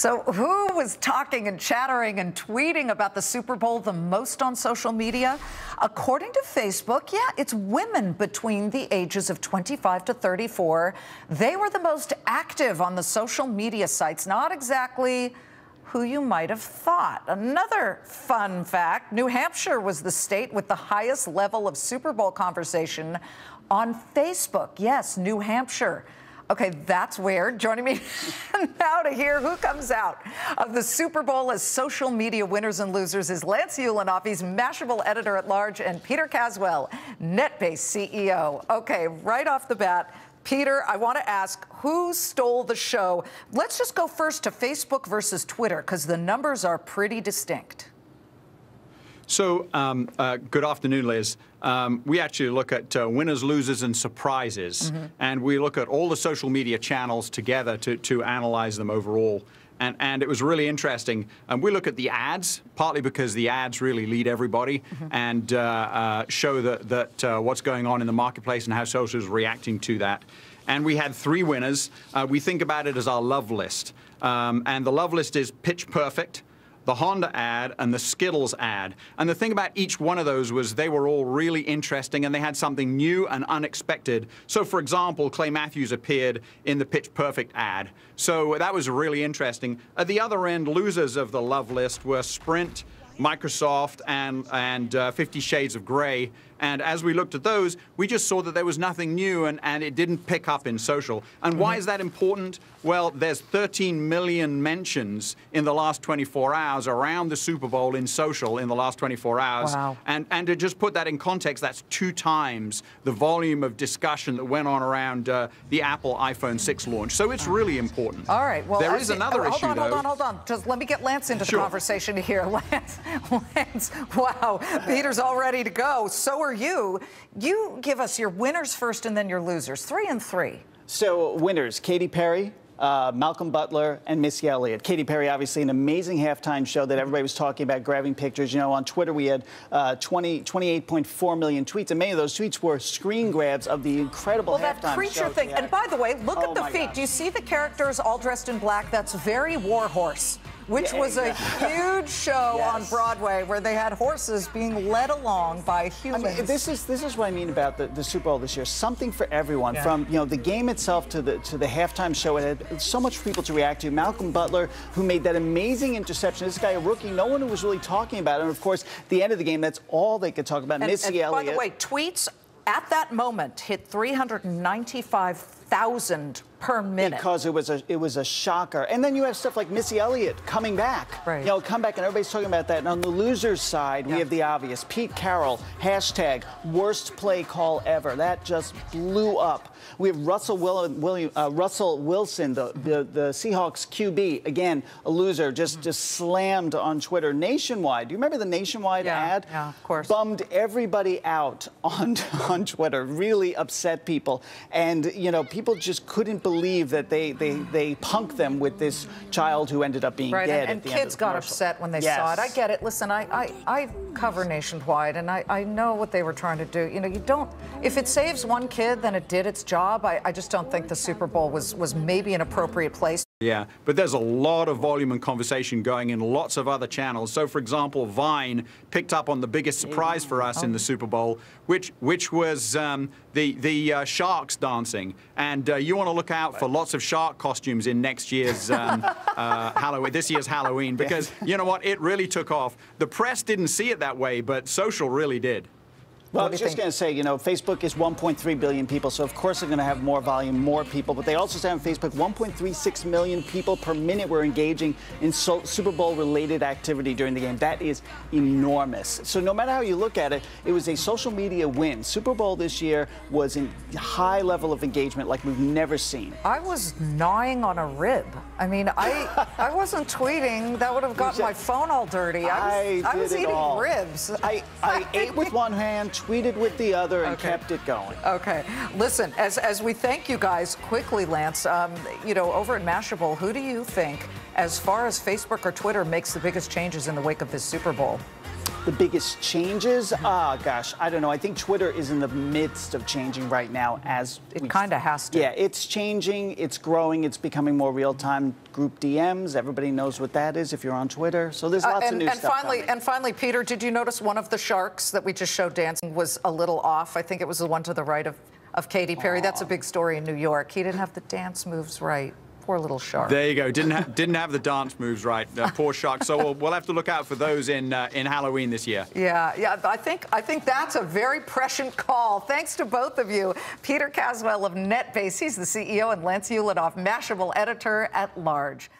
So who was talking and chattering and tweeting about the Super Bowl the most on social media? According to Facebook, yeah, it's women between the ages of 25 to 34. They were the most active on the social media sites, not exactly who you might have thought. Another fun fact, New Hampshire was the state with the highest level of Super Bowl conversation on Facebook. Yes, New Hampshire. Okay, that's weird. Joining me now to hear who comes out of the Super Bowl as social media winners and losers is Lance Ulanoff. He's Mashable editor-at-large, and Peter Caswell, NetBase CEO. Okay, right off the bat, Peter, I want to ask, who stole the show? Let's just go first to Facebook versus Twitter, because the numbers are pretty distinct. So, good afternoon, Liz. We actually look at winners, losers, and surprises. And we look at all the social media channels together to analyze them overall. And it was really interesting. We look at the ads, partly because the ads really lead everybody and show that what's going on in the marketplace and how social is reacting to that. And we had 3 winners. We think about it as our love list. And the love list is Pitch Perfect, the Honda ad, and the Skittles ad. And the thing about each one of those was they were all really interesting and they had something new and unexpected. So, for example, Clay Matthews appeared in the Pitch Perfect ad. So that was really interesting. At the other end, losers of the love list were Sprint, Microsoft, and 50 Shades of Grey. And as we looked at those, we just saw that there was nothing new and it didn't pick up in social. And why is that important? Well, there's 13 million mentions in the last 24 hours around the Super Bowl in social in the last 24 hours. Wow. And to just put that in context, that's 2 times the volume of discussion that went on around the Apple iPhone 6 launch. So it's really important. All right. Well, there is another issue, though. Hold on. Just let me get Lance into the conversation here. Lance, wow. Peter's all ready to go. So are you. You give us your winners first and then your losers. 3 and 3. So winners, Katy Perry, Malcolm Butler, and Missy Elliott. Katy Perry, obviously, an amazing halftime show that everybody was talking about, grabbing pictures. You know, on Twitter, we had 28.4 million tweets, and many of those tweets were screen grabs of the incredible halftime show. Well, that creature thing. And by the way, look at the feet. Do you see the characters all dressed in black? That's very Warhorse, which was a huge show on Broadway where they had horses being led along by humans. I mean, this is what I mean about the Super Bowl this year. Something for everyone, from the game itself to the halftime show. It had so much for people to react to. Malcolm Butler, who made that amazing interception. This guy, a rookie, no one was really talking about it. And of course, the end of the game, that's all they could talk about. Missy Elliott. By the way, tweets at that moment hit 395,000 per minute. Because it was a shocker. And then you have stuff like Missy Elliott coming back. Right. You know, come back, and everybody's talking about that. And on the losers side, we have the obvious. Pete Carroll, hashtag worst play call ever. That just blew up. We have Russell Wilson, the Seahawks QB, again, a loser, just slammed on Twitter. Nationwide, do you remember the Nationwide ad? Yeah, of course. Bummed everybody out on Twitter, really upset people. And, you know, people just couldn't believe that they punked them with this child who ended up being dead and at the end of the kids got upset when they saw it. I get it. Listen, I cover Nationwide, and I know what they were trying to do. You know, you don't, if it saves one kid, then it did its job. I just don't think the Super Bowl was maybe an appropriate place. Yeah, but there's a lot of volume and conversation going in lots of other channels. So, for example, Vine picked up on the biggest surprise for us in the Super Bowl, which was the sharks dancing. And you want to look out for lots of shark costumes in next year's Halloween, this year's Halloween, because you know what? It really took off. The press didn't see it that way, but social really did. Well, I was just going to say, you know, Facebook is 1.3 billion people, so of course they're going to have more volume, more people. But they also say on Facebook 1.36 million people per minute were engaging in Super Bowl-related activity during the game. That is enormous. So no matter how you look at it, it was a social media win. Super Bowl this year was a high level of engagement like we've never seen. I was gnawing on a rib. I mean, I wasn't tweeting. That would have gotten my phone all dirty. I was eating ribs. I ate with one hand, tweeted with the other, and kept it going. Okay. Listen, as we thank you guys quickly, Lance, you know, over at Mashable, who do you think, as far as Facebook or Twitter, makes the biggest changes in the wake of this Super Bowl? the biggest changes? Gosh, I don't know. I think Twitter is in the midst of changing right now as it kind of has to. Yeah, it's changing, it's growing, it's becoming more real-time. Group DMs, everybody knows what that is if you're on Twitter. So there's lots of new stuff coming. And finally, Peter, did you notice one of the sharks that we just showed dancing was a little off? I think it was the one to the right of Katy Perry. That's a big story in New York. He didn't have the dance moves right. Poor little shark. There you go. Didn't have the dance moves right. Poor shark. So we'll have to look out for those in Halloween this year. Yeah. I think that's a very prescient call. Thanks to both of you, Peter Caswell of NetBase. He's the CEO, and Lance Ulanoff, Mashable editor at large.